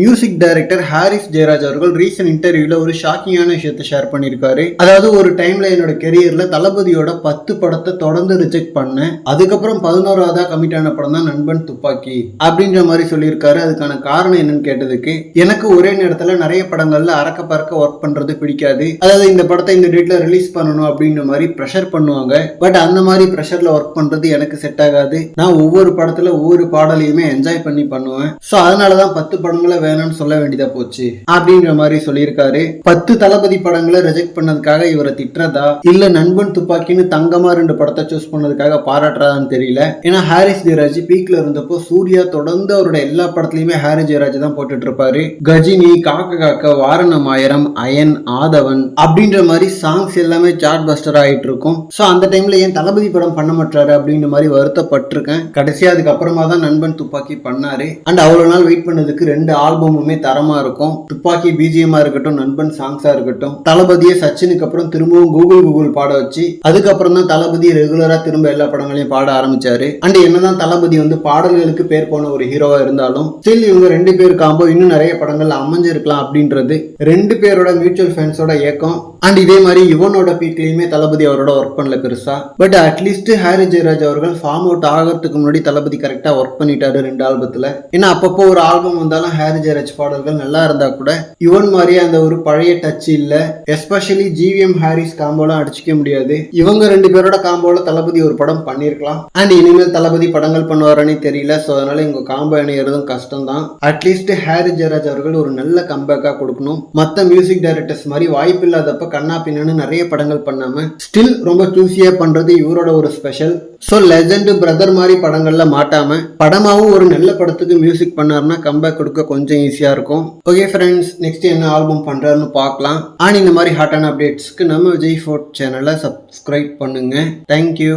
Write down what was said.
Music director Harris Jayaraj அவர்கள் recent இன்டர்வியூல ஒரு ஷாக்கிங்கான விஷயத்தை ஷேர் பண்ணியிருக்காரு. அதாவது ஒரு டைம்ல என்னோட கெரியர்ல தளபதியோட 10 படத்தை தொடர்ந்து ரிஜெக்ட் பண்ணேன். அதுக்கப்புறம் 11வதா கமிட் ஆன படம் தான் நண்பன் துப்பாக்கி அப்படின்ற மாதிரி சொல்லியிருக்காரு. அதுக்கான காரணம் என்னன்னு கேட்டதுக்கு, எனக்கு ஒரே நேரத்துல நிறைய படங்கள்ல அறக்க பறக்க ஒர்க் பண்றது பிடிக்காது. அதாவது இந்த படத்தை இந்த டேட்ல ரிலீஸ் பண்ணணும் அப்படின்ற மாதிரி ப்ரெஷர் பண்ணுவாங்க. பட் அந்த மாதிரி ப்ரெஷர்ல ஒர்க் பண்றது எனக்கு செட் ஆகாது. நான் ஒவ்வொரு படத்துல ஒவ்வொரு பாடலையுமே என்ஜாய் பண்ணி பண்ணுவேன். ஸோ அதனாலதான் 10 படங்களை வேணும்னு சொல்ல வேண்டியதா போச்சு அப்படின்ற மாதிரி சொல்லியிருக்காரு. 10 தளபதி படங்களை ரிஜெக்ட் பண்ணதுக்காக இவரை திட்டுறதா இல்ல நண்பன் துப்பாக்கின்னு தங்கமா 2 படத்தை சூஸ் பண்ணதுக்காக பாராட்டுறதான்னு தெரியல. ஏன்னா ஹாரிஸ் ஜெயராஜ் பீக்ல இருந்தப்போ சூர்யா தொடர்ந்து அவரோட எல்லா படத்துலயுமே ஹாரிஸ் ஜெயராஜ் தான் போட்டுட்டு இருப்பாரு. கஜினி, காக்க காக்க, வாரணம் ஆயிரம், அயன், ஆதவன் அப்படின்ற மாதிரி சாங்ஸ் எல்லாமே சார்ட் பஸ்டர் ஆயிட்டு இருக்கும். ஸோ அந்த டைம்ல ஏன் தளபதி படம் பண்ண மாட்டாரு அப்படின்ற மாதிரி வருத்தப்பட்டிருக்கேன். கடைசியா அதுக்கப்புறமா தான் நண்பன் துப்பாக்கி பண்ணாரு. அண்ட் அவ்வளவு நாள் வெயிட் பண்ணதுக்கு 2 ஆல்பமுமே தரமா இருக்கும். துப்பாக்கி பிஜிஎம்மா இருக்கட்டும், நண்பன் சாங்ஸா இருக்கட்டும், தளபதியை சச்சினுக்கு அப்புறம் திரும்பவும் கூகுள் பாட வச்சு அதுக்கப்புறம் தான் தளபதி ரெகுலரா திரும்ப எல்லா படங்களையும் பாட ஆரம்பிச்சாரு. அண்ட் என்னதான் தளபதி பாடல்களுக்கு பேர் போன ஒரு ஹீரோவா இருந்தாலும் ஸ்டில் இவங்க 2 பேர் காம்போ இன்னும் நிறைய படங்கள்ல அமைஞ்சிருக்கலாம் அப்படின்றது 2 பேரோட மியூச்சுவல் ஃபேன்ஸோட ஏக்கம். அண்ட் இதே மாதிரி இவனோட பீக்லயுமே தளபதி அவரோட ஒர்க் பண்ணல பெருசா. பட் அட்லீஸ்ட் ஹாரிஸ் ஜெயராஜ் அவர்கள் ஃபார்ம் அவுட் ஆகிறதுக்கு முன்னாடி தளபதி கரெக்டா ஒர்க் பண்ணிட்டாரு 2 ஆல்பத்துல. ஏன்னா அப்பப்போ ஒரு ஆல்பம் வந்தாலும் ஹாரிஸ் ஜெயராஜ் பாடல்கள் நல்லா இருந்தா கூட இவன் மாதிரி அந்த ஒரு பழைய டச் இல்ல. எஸ்பெஷலி ஜிவிஎம் ஹாரிஸ் காம்போலாம் அடிச்சுக்க முடியாது. இவங்க 2 பேரோட காம்போல தளபதி ஒரு படம் பண்ணிருக்கலாம். அண்ட் இனிமேல் தளபதி படங்கள் பண்ணுவாரன்னு தெரியல. ஸோ அதனால இவங்க காம்போ இணையறதும் கஷ்டம் தான். அட்லீஸ்ட் ஹாரிஸ் ஜெயராஜ் அவர்கள் ஒரு நல்ல கம்பேக்கா கொடுக்கணும். மற்ற மியூசிக் டைரக்டர்ஸ் மாதிரி வாய்ப்பு இல்லாதப்ப கண்ணா பின்னு நிறைய படங்கள் பண்ணாம ஸ்டில் ரொம்ப சூசியா பண்றது இவரோட ஒரு ஸ்பெஷல். ஸோ லெஜண்ட் பிரதர் மாதிரி படங்கள்ல மாட்டாம படமாவும் ஒரு நல்ல படத்துக்கு மியூசிக் பண்ணாருன்னா கம்பேக் கொடுக்க கொஞ்சம் ஈஸியா இருக்கும். ஓகே ஃப்ரெண்ட்ஸ், நெக்ஸ்ட் என்ன ஆல்பம் பண்றாருன்னு பார்க்கலாம். அண்ட் இந்த மாதிரி ஹாட்டான அப்டேட்ஸ்க்கு நம்ம விஜய் ஃபோர்ட் சேனலை சப்ஸ்கிரைப் பண்ணுங்க. தேங்க்யூ.